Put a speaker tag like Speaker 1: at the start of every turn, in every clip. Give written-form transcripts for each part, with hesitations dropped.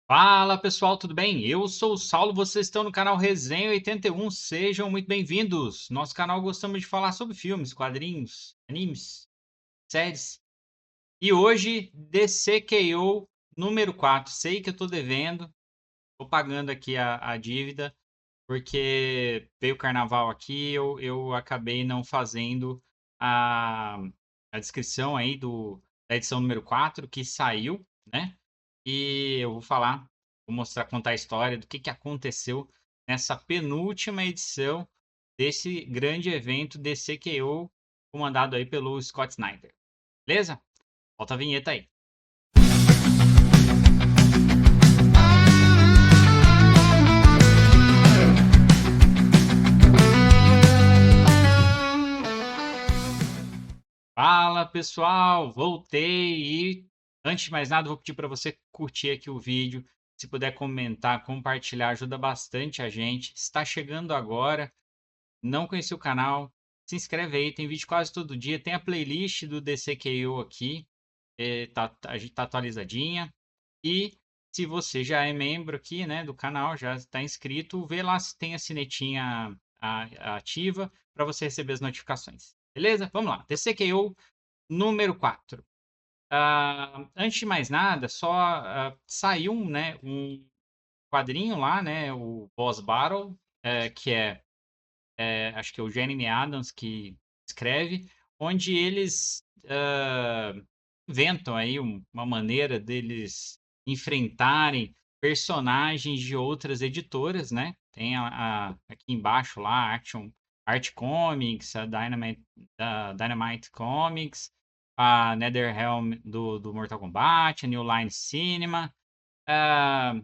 Speaker 1: Fala pessoal, tudo bem? Eu sou o Saulo, vocês estão no canal Resenha 81, sejam muito bem-vindos. Nosso canal gostamos de falar sobre filmes, quadrinhos, animes, séries. E hoje, DCKO número 4. Sei que eu tô devendo, tô pagando aqui a dívida, porque veio o carnaval aqui, eu acabei não fazendo a, a descrição aí da edição número 4 que saiu, né? E eu vou falar, vou mostrar, contar a história do que aconteceu nessa penúltima edição desse grande evento DCKO, comandado aí pelo Scott Snyder. Beleza? Solta a vinheta aí. Fala pessoal, voltei e antes de mais nada vou pedir para você curtir aqui o vídeo, se puder comentar, compartilhar, ajuda bastante a gente. Está chegando agora, não conheceu o canal, se inscreve aí, tem vídeo quase todo dia, tem a playlist do DCKO aqui, a gente tá atualizadinha. E se você já é membro aqui, né, do canal, já está inscrito, vê lá se tem a sinetinha ativa para você receber as notificações. Beleza? Vamos lá. DCKO número 4. Antes de mais nada, só saiu né, um quadrinho lá, né, o Boss Battle, que acho que é o Jeremy Adams que escreve, onde eles inventam aí uma maneira deles enfrentarem personagens de outras editoras, né? Tem aqui embaixo lá, Art Comics, a Dynamite Comics, a NetherRealm do Mortal Kombat, a New Line Cinema. Ah,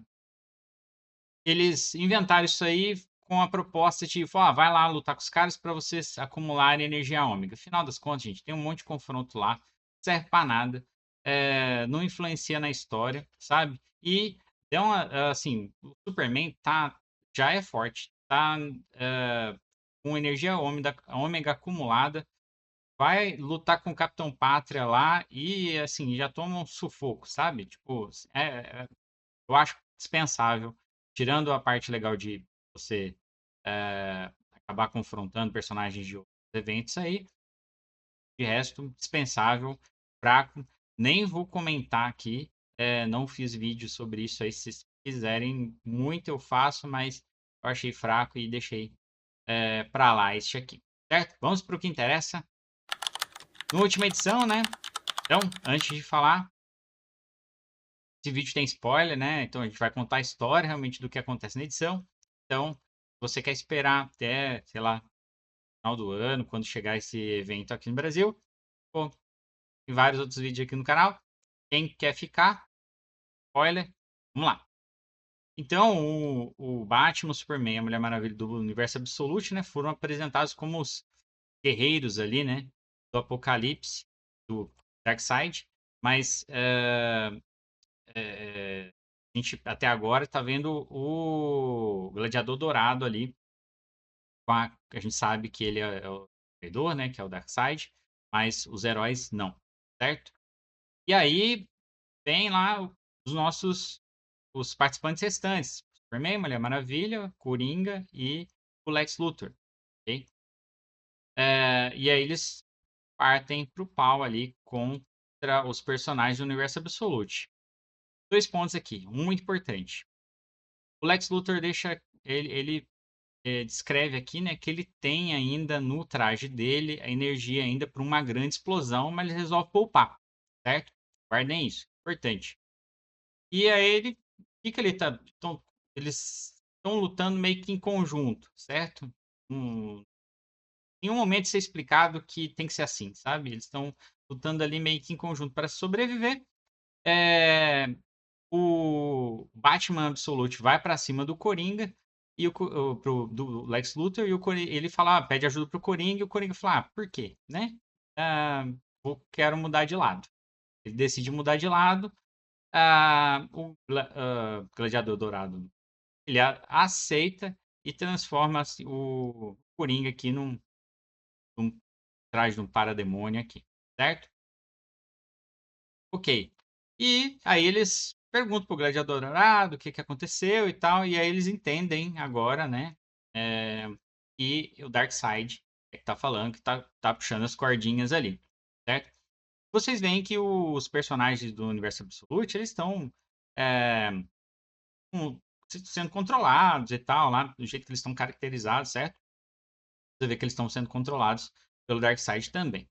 Speaker 1: eles inventaram isso aí com a proposta de, vai lá lutar com os caras para vocês acumularem energia ômega. Afinal das contas, gente, tem um monte de confronto lá, não serve para nada, não influencia na história, sabe? E deu assim, o Superman já é forte, com energia ômega acumulada, vai lutar com o Capitão Pátria lá e assim já toma um sufoco, sabe? Tipo, eu acho dispensável, tirando a parte legal de você acabar confrontando personagens de outros eventos aí. De resto, dispensável, fraco. Nem vou comentar aqui, não fiz vídeo sobre isso aí. Se vocês quiserem, muito eu faço, mas eu achei fraco e deixei para lá este aqui. Certo? Vamos para o que interessa. Na última edição, né? Então, antes de falar, esse vídeo tem spoiler, né? Então a gente vai contar a história realmente do que acontece na edição. Então, se você quer esperar até, sei lá, final do ano, quando chegar esse evento aqui no Brasil, pô, tem vários outros vídeos aqui no canal. Quem quer ficar, spoiler, vamos lá. Então, o Batman, o Superman e a Mulher Maravilha do Universo Absolute, né, foram apresentados como os guerreiros ali, né, do Apocalipse, do Darkseid, mas a gente até agora está vendo o Gladiador Dourado ali. A gente sabe que ele é o traidor, né? Que é o Darkseid, mas os heróis não, certo? E aí tem lá os participantes restantes: Superman, Mulher Maravilha, Coringa e o Lex Luthor, ok? E aí eles partem pro pau ali contra os personagens do Universo Absolute. Dois pontos aqui, um muito importante. O Lex Luthor deixa ele descreve aqui, né, que ele tem ainda no traje dele a energia ainda para uma grande explosão, mas ele resolve poupar, certo? Guardem isso, importante. E aí ele fica ali, eles estão lutando meio que em conjunto, certo? Em um momento ser explicado que tem que ser assim, sabe? Eles estão lutando ali meio que em conjunto para sobreviver. É, o Batman Absolute vai para cima do Coringa e do Lex Luthor e ele fala, pede ajuda pro Coringa e o Coringa fala, por quê, né? Quero mudar de lado. Ele decide mudar de lado. O Gladiador Dourado ele aceita e transforma assim, o Coringa aqui num traje de um parademônio aqui, certo? Ok. E aí eles pergunta pro Gladiador Dourado o que aconteceu e tal, e aí eles entendem agora, né? E o Darkseid é que tá falando que tá puxando as cordinhas ali, certo? Vocês veem que os personagens do Universo Absolute, eles estão é, com- sendo controlados e tal, lá, do jeito que eles estão caracterizados, certo? Você vê que eles estão sendo controlados pelo Darkseid também.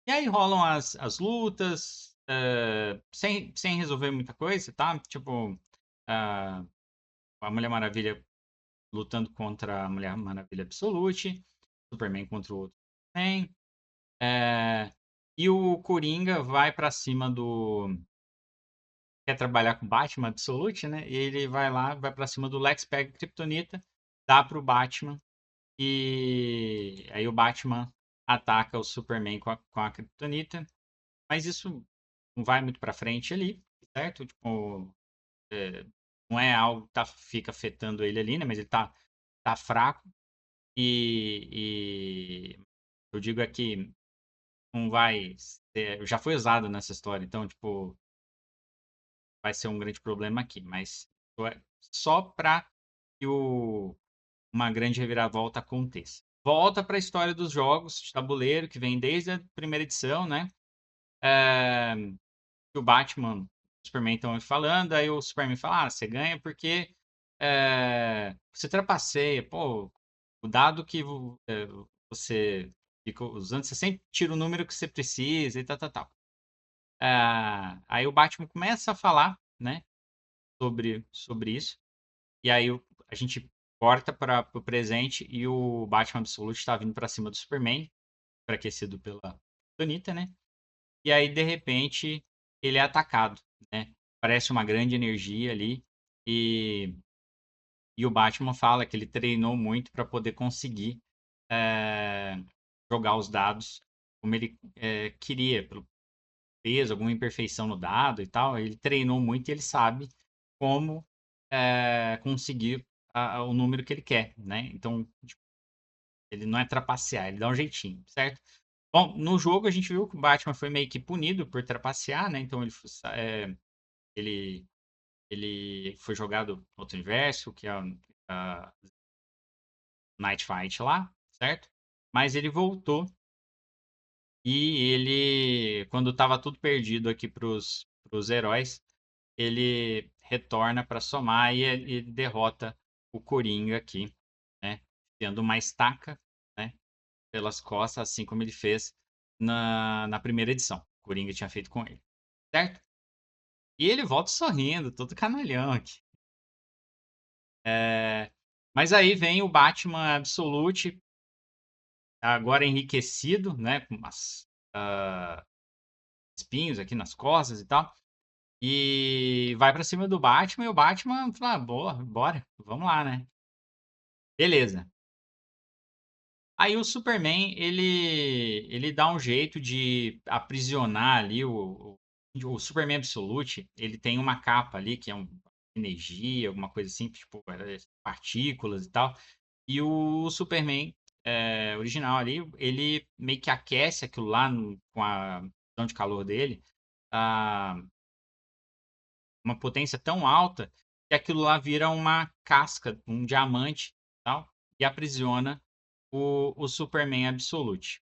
Speaker 1: E aí rolam as lutas, sem resolver muita coisa, tá? Tipo, ah, a Mulher Maravilha lutando contra a Mulher Maravilha Absolute, Superman contra o outro Superman. E o Coringa vai pra cima do. Quer trabalhar com o Batman Absolute, né? E ele vai lá, vai pra cima do Lex, pega a Kryptonita, dá pro Batman. E aí o Batman ataca o Superman com a Kryptonita. Mas isso não vai muito pra frente ali, certo? Tipo, não é algo que fica afetando ele ali, né? Mas ele tá fraco. E eu digo aqui, não vai já foi usado nessa história, então, tipo, vai ser um grande problema aqui. Mas só pra que uma grande reviravolta aconteça. Volta para a história dos jogos de tabuleiro, que vem desde a primeira edição, né? É, que o Batman, o Superman estão falando, aí o Superman fala, você ganha porque você trapaceia, pô, o dado que você fica usando, você sempre tira o número que você precisa e tal, tal, tal. Aí o Batman começa a falar, né, sobre isso, e aí a gente corta para o presente e o Batman Absolute está vindo para cima do Superman, enfraquecido pela Tonita, né? E aí, de repente, ele é atacado, né? Parece uma grande energia ali. E, e o Batman fala que ele treinou muito para poder conseguir é, jogar os dados como ele queria, pelo peso, alguma imperfeição no dado e tal. Ele treinou muito e ele sabe como conseguir o número que ele quer, né? Então, tipo, ele não é trapacear, ele dá um jeitinho, certo? Bom, no jogo a gente viu que o Batman foi meio que punido por trapacear, né? Então ele, ele foi jogado no outro universo, que é a Night Fight lá, certo? Mas ele voltou e ele, quando estava tudo perdido aqui pros heróis, ele retorna para somar e ele derrota o Coringa aqui, né? Tendo uma estaca, né? Pelas costas, assim como ele fez na primeira edição. O Coringa tinha feito com ele, certo? E ele volta sorrindo, todo canalhão aqui. Mas aí vem o Batman Absolute, agora enriquecido, né? Com umas espinhos aqui nas costas e tal. E vai pra cima do Batman e o Batman fala, boa, bora, vamos lá, né? Beleza. Aí o Superman, ele dá um jeito de aprisionar ali o Superman Absolute, ele tem uma capa ali que é energia, alguma coisa assim, tipo, partículas e tal. E o Superman original ali, ele meio que aquece aquilo lá com a visão de calor dele, a uma potência tão alta que aquilo lá vira uma casca, um diamante, tal, e aprisiona o Superman Absolute.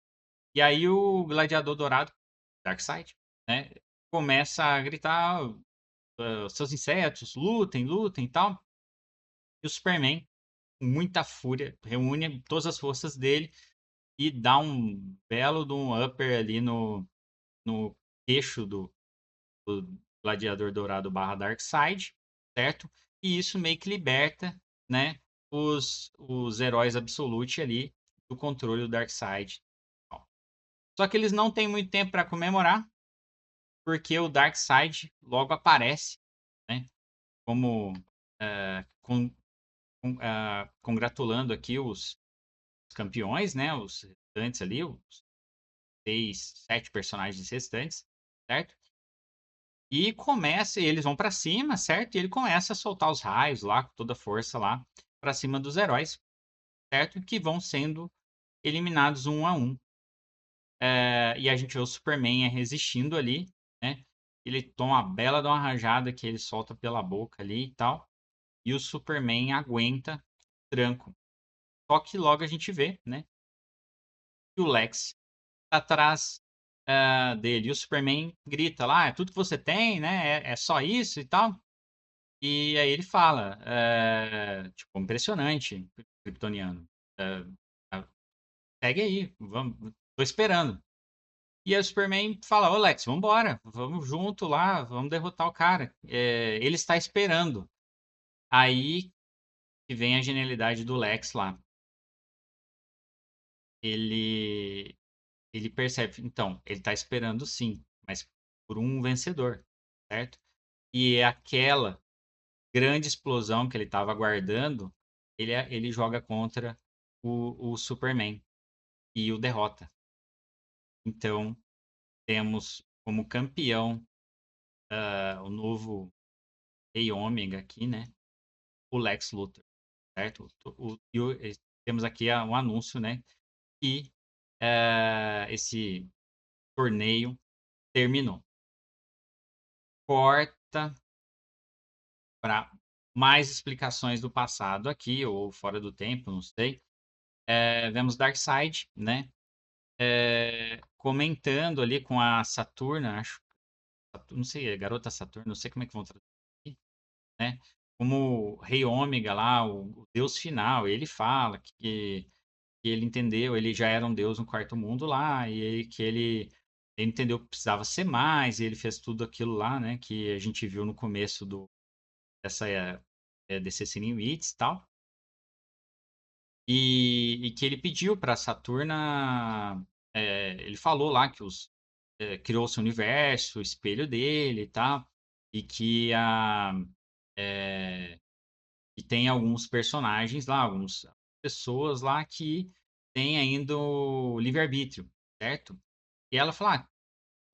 Speaker 1: E aí o Gladiador Dourado, Darkseid, né, começa a gritar: seus insetos, lutem, lutem e tal. E o Superman, com muita fúria, reúne todas as forças dele e dá um belo de um upper ali no queixo do Gladiador Dourado barra Darkseid, certo? E isso meio que liberta, né, os heróis Absolute ali do controle do Darkseid. Só que eles não têm muito tempo para comemorar, porque o Darkseid logo aparece, né, como congratulando aqui os campeões, né, os restantes ali, os 6, 7 personagens restantes, certo? E eles vão pra cima, certo? E ele começa a soltar os raios lá, com toda a força lá, pra cima dos heróis, certo? Que vão sendo eliminados um a um. E a gente vê o Superman resistindo ali, né? ele toma uma bela de uma rajada que ele solta pela boca ali e tal. E o Superman aguenta o tranco. Só que logo a gente vê, né? Que o Lex tá atrás dele. E o Superman grita lá, é tudo que você tem, né? É só isso e tal. E aí ele fala, tipo, impressionante, kryptoniano. É, é, Segue aí, vamos, tô esperando. E aí o Superman fala, ô Lex, vambora, vamos junto lá, vamos derrotar o cara. Ele está esperando. Aí que vem a genialidade do Lex lá. Ele, ele percebe, então, ele está esperando sim, mas por um vencedor, certo? E é aquela grande explosão que ele estava aguardando, ele joga contra o Superman e o derrota. Então, temos como campeão o novo Rei Ômega aqui, né? O Lex Luthor, certo? Temos aqui um anúncio, né? Que esse torneio terminou. Corta para mais explicações do passado aqui, ou fora do tempo, não sei. Vemos Darkseid, né? Comentando ali com a Saturna, acho. Não sei, Garota Saturna, não sei como é que vão traduzir, né? Como Rei Ômega lá, o Deus final, ele fala que ele entendeu, ele já era um Deus no quarto mundo lá, que ele entendeu que precisava ser mais, e ele fez tudo aquilo lá, né? Que a gente viu no começo dessa DC Sin Wits e tal. E que ele pediu para Saturna. Ele falou lá que criou seu universo, o espelho dele e tal. E é, que tem alguns personagens lá, algumas pessoas lá que têm ainda o livre-arbítrio, certo? E ela fala: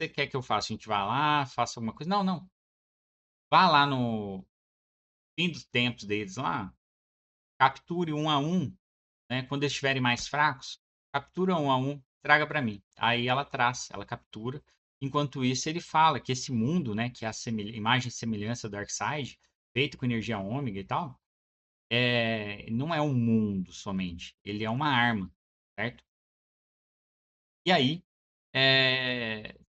Speaker 1: você quer que eu faça? A gente vá lá, faça alguma coisa? Não, não. Vá lá no fim dos tempos deles lá, capture um a um, né? Quando eles estiverem mais fracos, captura um a um, traga para mim. Aí ela traz, ela captura. Enquanto isso, ele fala que esse mundo, né, que é a imagem e semelhança do Darkseid, feito com energia ômega e tal, não é um mundo somente, ele é uma arma, certo? E aí,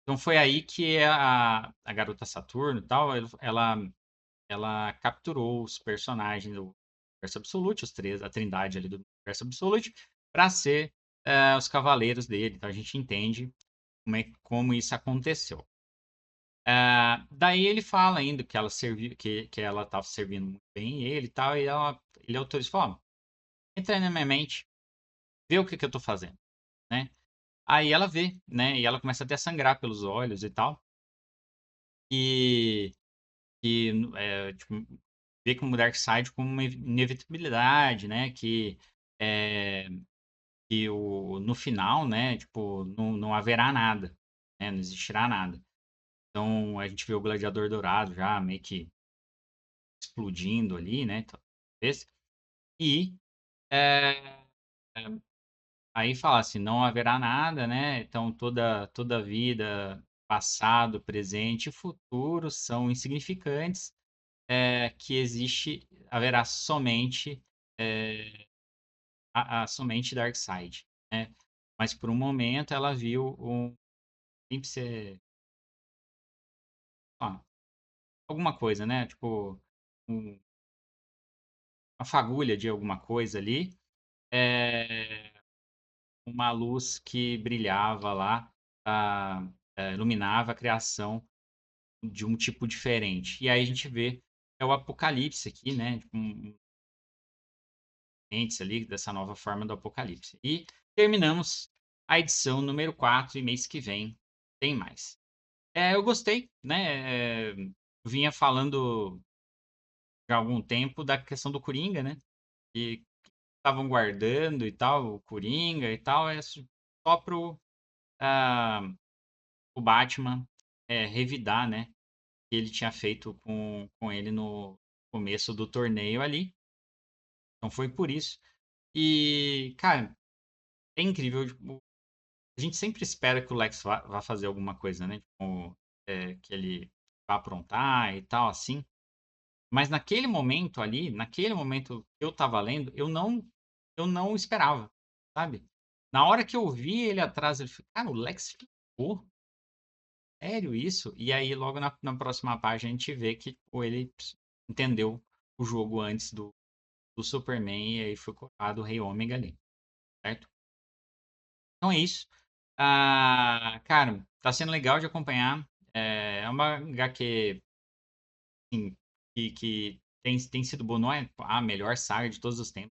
Speaker 1: então foi aí que a garota Saturno e tal, ela capturou os personagens do Universo Absolute, os três, a trindade ali do Universo Absolute, para ser os cavaleiros dele. Então a gente entende como isso aconteceu. Daí ele fala ainda que ela serviu, que ela estava servindo muito bem ele e tal, e ele autoriza, fala, ó, entra na minha mente, vê o que eu tô fazendo, né? Aí ela vê, né? E ela começa até a sangrar pelos olhos e tal. E, tipo, vê como o Darkseid como uma inevitabilidade, né? É, no final, né? Tipo, não haverá nada, né? Não existirá nada. Então a gente vê o Gladiador Dourado já meio que explodindo ali, né? Talvez. E é, aí fala assim, não haverá nada, né? Então toda vida, passado, presente e futuro são insignificantes, que haverá somente somente Darkseid, né? Mas por um momento ela viu tem que ser ó, alguma coisa, né? Tipo um- uma fagulha de alguma coisa ali, é, uma luz que brilhava lá, iluminava a criação de um tipo diferente. E aí a gente vê o Apocalipse aqui, né? Tipo, entes ali dessa nova forma do Apocalipse. E terminamos a edição número 4 e mês que vem tem mais. Eu gostei, né? Vinha falando já há algum tempo da questão do Coringa, né? E estavam guardando e tal, o Coringa e tal, só pro o Batman revidar, né? Que ele tinha feito com ele no começo do torneio ali. Então foi por isso. E, cara, é incrível. Tipo, a gente sempre espera que o Lex vá fazer alguma coisa, né? Tipo, que ele pra aprontar e tal, assim. Mas naquele momento ali, naquele momento que eu tava lendo, eu não esperava, sabe? Na hora que eu vi ele atrás, ele falei, cara, o Lex ficou? Sério isso? E aí, logo na próxima página, a gente vê que ele entendeu o jogo antes do Superman e aí foi colocado o Rei Ômega ali, certo? Então é isso. Ah, cara, tá sendo legal de acompanhar. É uma HQ assim, que tem sido boa, não é a melhor saga de todos os tempos,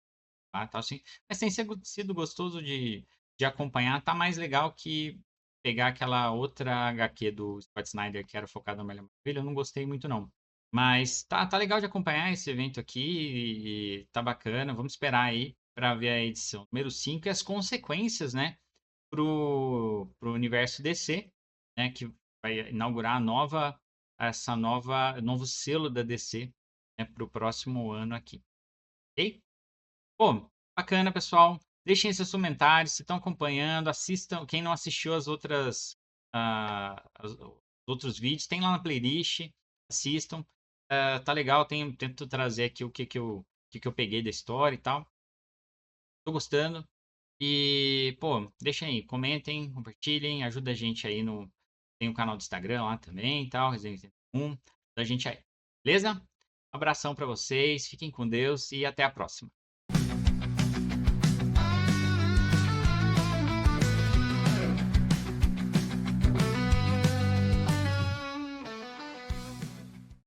Speaker 1: tá? Tá assim, mas tem sido gostoso de acompanhar. Tá mais legal que pegar aquela outra HQ do Scott Snyder que era focada na Mulher Maravilha. Eu não gostei muito, não. Mas tá legal de acompanhar esse evento aqui e tá bacana. Vamos esperar aí para ver a edição número 5 e as consequências, né, pro universo DC, né, que vai inaugurar novo selo da DC, né, pro próximo ano aqui. Ok? Pô, bacana, pessoal. Deixem seus comentários, se estão acompanhando, assistam. Quem não assistiu os outros vídeos, tem lá na playlist, assistam. Tá legal, tento trazer aqui o que eu peguei da história e tal. Tô gostando. E, pô, deixem aí, comentem, compartilhem, ajuda a gente aí no. Tem o canal do Instagram lá também e tal, Resenha 1. Ajuda a gente aí. Beleza? Um abração pra vocês, fiquem com Deus e até a próxima.